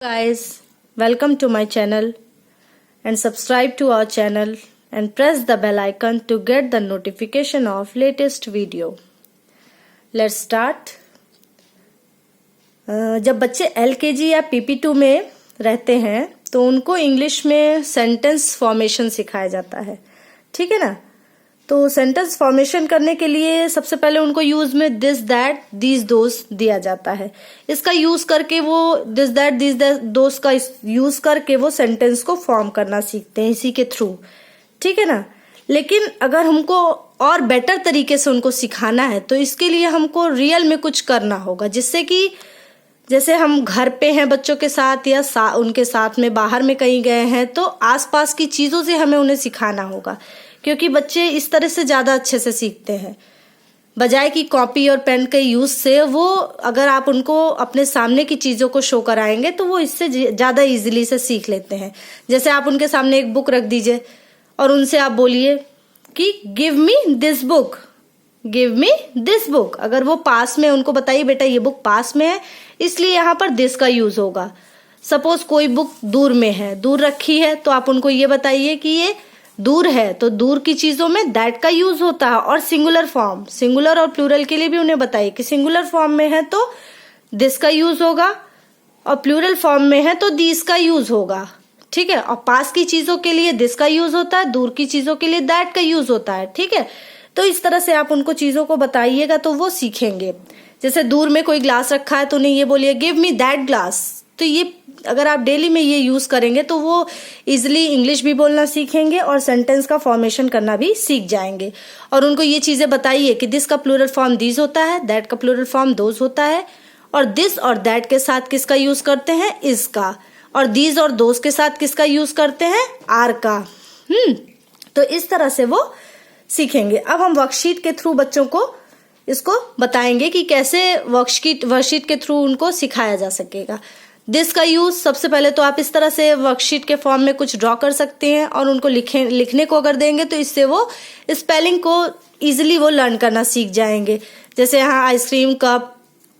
Guys, welcome to my channel and subscribe to our channel and press the bell icon to get the notification of latest video. Let's start. जब बच्चे LKG या PP2 में रहते हैं तो उनको English में सेंटेंस फॉर्मेशन सिखाया जाता है, ठीक है ना। तो सेंटेंस फॉर्मेशन करने के लिए सबसे पहले उनको यूज में दिस दैट दीज दोस दिया जाता है। इसका यूज करके वो दिस दैट दीज दोस का यूज करके वो सेंटेंस को फॉर्म करना सीखते हैं इसी के थ्रू, ठीक है ना। लेकिन अगर हमको और बेटर तरीके से उनको सिखाना है तो इसके लिए हमको रियल में कुछ करना होगा, जिससे कि जैसे हम घर पे हैं बच्चों के साथ या उनके साथ में बाहर में कहीं गए हैं तो आसपास की चीजों से हमें उन्हें सिखाना होगा, क्योंकि बच्चे इस तरह से ज्यादा अच्छे से सीखते हैं। बजाय कि कॉपी और पेन के यूज से वो अगर आप उनको अपने सामने की चीजों को शो कराएंगे तो वो इससे ज्यादा इजीली से सीख लेते हैं। जैसे आप उनके सामने एक बुक रख दीजिए और उनसे आप बोलिए कि give me this book, give me this book. अगर वो पास में, उनको बताइए बेटा ये बुक पास में है, इसलिए यहाँ पर दिस का यूज होगा। सपोज कोई बुक दूर में है, दूर रखी है, तो आप उनको ये बताइए कि ये दूर है, तो दूर की चीजों में दैट का यूज होता है। और सिंगुलर फॉर्म, सिंगुलर और प्लूरल के लिए भी उन्हें बताइए कि सिंगुलर फॉर्म में है तो दिस का यूज होगा और प्लूरल फॉर्म में है तो दीस का यूज होगा, ठीक है। और पास की चीजों के लिए दिस का यूज होता है, दूर की चीजों के लिए दैट का यूज होता है, ठीक है। तो इस तरह से आप उनको चीजों को बताइएगा तो वो सीखेंगे। जैसे दूर में कोई ग्लास रखा है तो उन्हें ये बोलिए गिव मी दैट ग्लास। तो ये अगर आप डेली में ये यूज करेंगे तो वो इजिली इंग्लिश भी बोलना सीखेंगे और सेंटेंस का फॉर्मेशन करना भी सीख जाएंगे। और उनको ये चीजें बताइए कि दिस का प्लूरल फॉर्म दीज होता है, दैट का प्लूरल फॉर्म दोज होता है, और दिस और दैट के साथ किसका यूज करते हैं, इज का, और दीज और दोज के साथ किसका यूज करते हैं, आर का। तो इस तरह से वो सीखेंगे। अब हम वर्कशीट के थ्रू बच्चों को इसको बताएंगे कि कैसे वर्कशीट के थ्रू उनको सिखाया जा सकेगा। दिस का यूज सबसे पहले तो आप इस तरह से वर्कशीट के फॉर्म में कुछ ड्रॉ कर सकते हैं और उनको लिखने को अगर देंगे तो इससे वो स्पेलिंग को इजीली वो लर्न करना सीख जाएंगे। जैसे यहाँ ice cream, cup,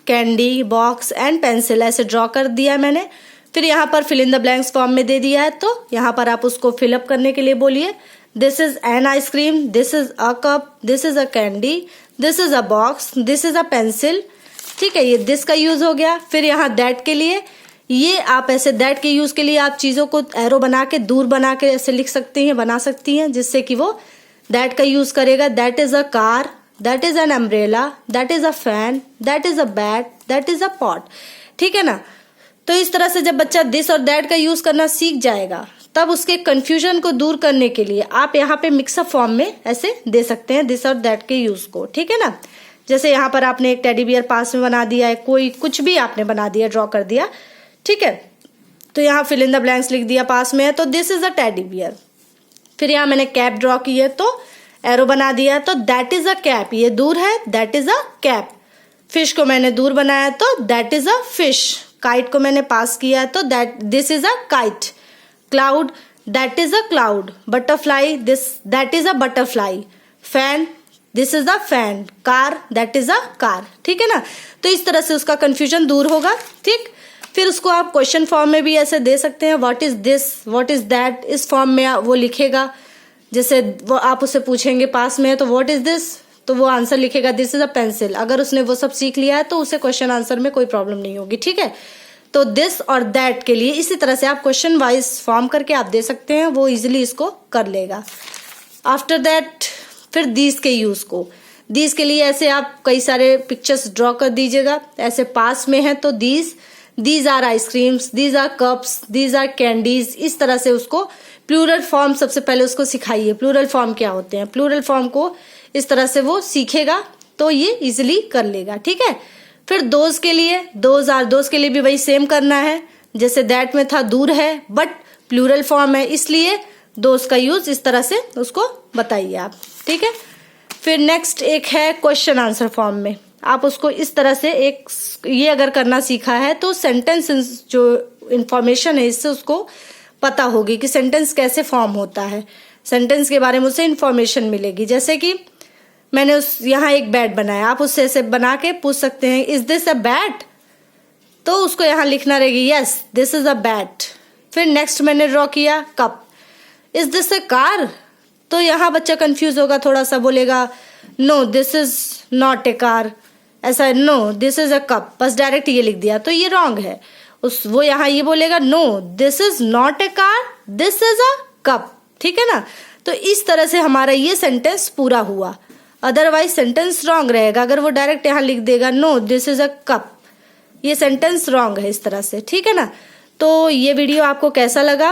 candy, box and pencil ऐसे ड्रॉ कर दिया मैंने। फिर यहाँ पर fill in the blanks form में दे दिया है, तो यहाँ पर आप उसको फिलअप करने के लिए बोलिए this is an ice cream, this is a cup, this is a candy, this is a box, this is a pencil, ठीक है। ये दिस का यूज हो गया। फिर यहाँ दैट के लिए ये आप ऐसे दैट के यूज के लिए आप चीजों को एरो बना के, दूर बना के ऐसे लिख सकती हैं, बना सकती हैं, जिससे कि वो दैट का यूज करेगा। That is a car, that is an umbrella, that is a fan, that is a bat, that is a pot, ठीक है ना। तो इस तरह से जब बच्चा दिस और दैट का यूज करना सीख जाएगा तब उसके कंफ्यूजन को दूर करने के लिए आप यहाँ पे मिक्सअप फॉर्म में ऐसे दे सकते हैं दिस और दैट के यूज को, ठीक है ना। जैसे यहाँ पर आपने एक टेडी बियर पास में बना दिया है, कोई कुछ भी आपने बना दिया, ड्रॉ कर दिया, ठीक है। तो यहाँ फिल इन द ब्लैंक्स लिख दिया, पास में है तो this is a teddy bear. फिर यहाँ मैंने कैप ड्रॉ की है तो एरो बना दिया है तो दैट इज अ कैप, ये दूर है, that is a cap. Fish को मैंने दूर बनाया तो that is a fish. Kite को मैंने पास किया है तो this is a kite. Cloud, that is a cloud. Butterfly, that is a butterfly. Fan, this is a fan. Car, that is a car, ठीक है ना। तो इस तरह से उसका कंफ्यूजन दूर होगा, ठीक। फिर उसको आप क्वेश्चन फॉर्म में भी ऐसे दे सकते हैं, what is this, what is that. इस फॉर्म में वो लिखेगा। जैसे वो आप उससे पूछेंगे पास में है तो व्हाट इज दिस, तो वो आंसर लिखेगा दिस इज अ पेंसिल। अगर उसने वो सब सीख लिया है तो उसे क्वेश्चन आंसर में कोई प्रॉब्लम नहीं होगी, ठीक है। तो दिस और दैट के लिए इसी तरह से आप क्वेश्चन वाइज फॉर्म करके आप दे सकते हैं, वो इजिली इसको कर लेगा। आफ्टर दैट फिर दीज के यूज को, दीज के लिए ऐसे आप कई सारे पिक्चर्स ड्रॉ कर दीजिएगा। ऐसे पास में है तो these are ice creams, these are cups, these are candies. इस तरह से उसको प्लूरल फॉर्म सबसे पहले उसको सिखाइए, प्लूरल फॉर्म क्या होते हैं। प्लूरल फॉर्म को इस तरह से वो सीखेगा तो ये इजिली कर लेगा, ठीक है। फिर दोज के लिए, दोज के लिए भी वही सेम करना है। जैसे दैट में था दूर है बट प्लूरल फॉर्म है, इसलिए दोज का यूज इस तरह से उसको बताइए आप, ठीक है। फिर नेक्स्ट एक है क्वेश्चन आंसर फॉर्म में, आप उसको इस तरह से एक ये अगर करना सीखा है तो सेंटेंस जो इंफॉर्मेशन है इससे उसको पता होगी कि सेंटेंस कैसे फॉर्म होता है, सेंटेंस के बारे में उसे इंफॉर्मेशन मिलेगी। जैसे कि मैंने यहाँ एक बैट बनाया, आप उससे ऐसे बना के पूछ सकते हैं इज दिस अ बैट, तो उसको यहाँ लिखना रहेगी yes this is a bat. फिर नेक्स्ट मैंने ड्रॉ किया cup, is this a car? तो यहाँ बच्चा कंफ्यूज होगा, थोड़ा सा बोलेगा no this is not a car, ऐसा no this is a cup, बस डायरेक्ट ये लिख दिया तो ये रॉन्ग है। वो यहाँ ये बोलेगा no this is not a car this is a cup, ठीक है ना। तो इस तरह से हमारा ये सेंटेंस पूरा हुआ, अदरवाइज सेंटेंस रॉन्ग रहेगा अगर वो डायरेक्ट यहाँ लिख देगा no this is a cup, ये सेंटेंस रॉन्ग है इस तरह से, ठीक है ना। तो ये वीडियो आपको कैसा लगा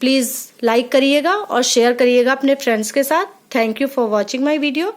प्लीज लाइक करिएगा और शेयर करिएगा अपने फ्रेंड्स के साथ। Thank you for watching my video.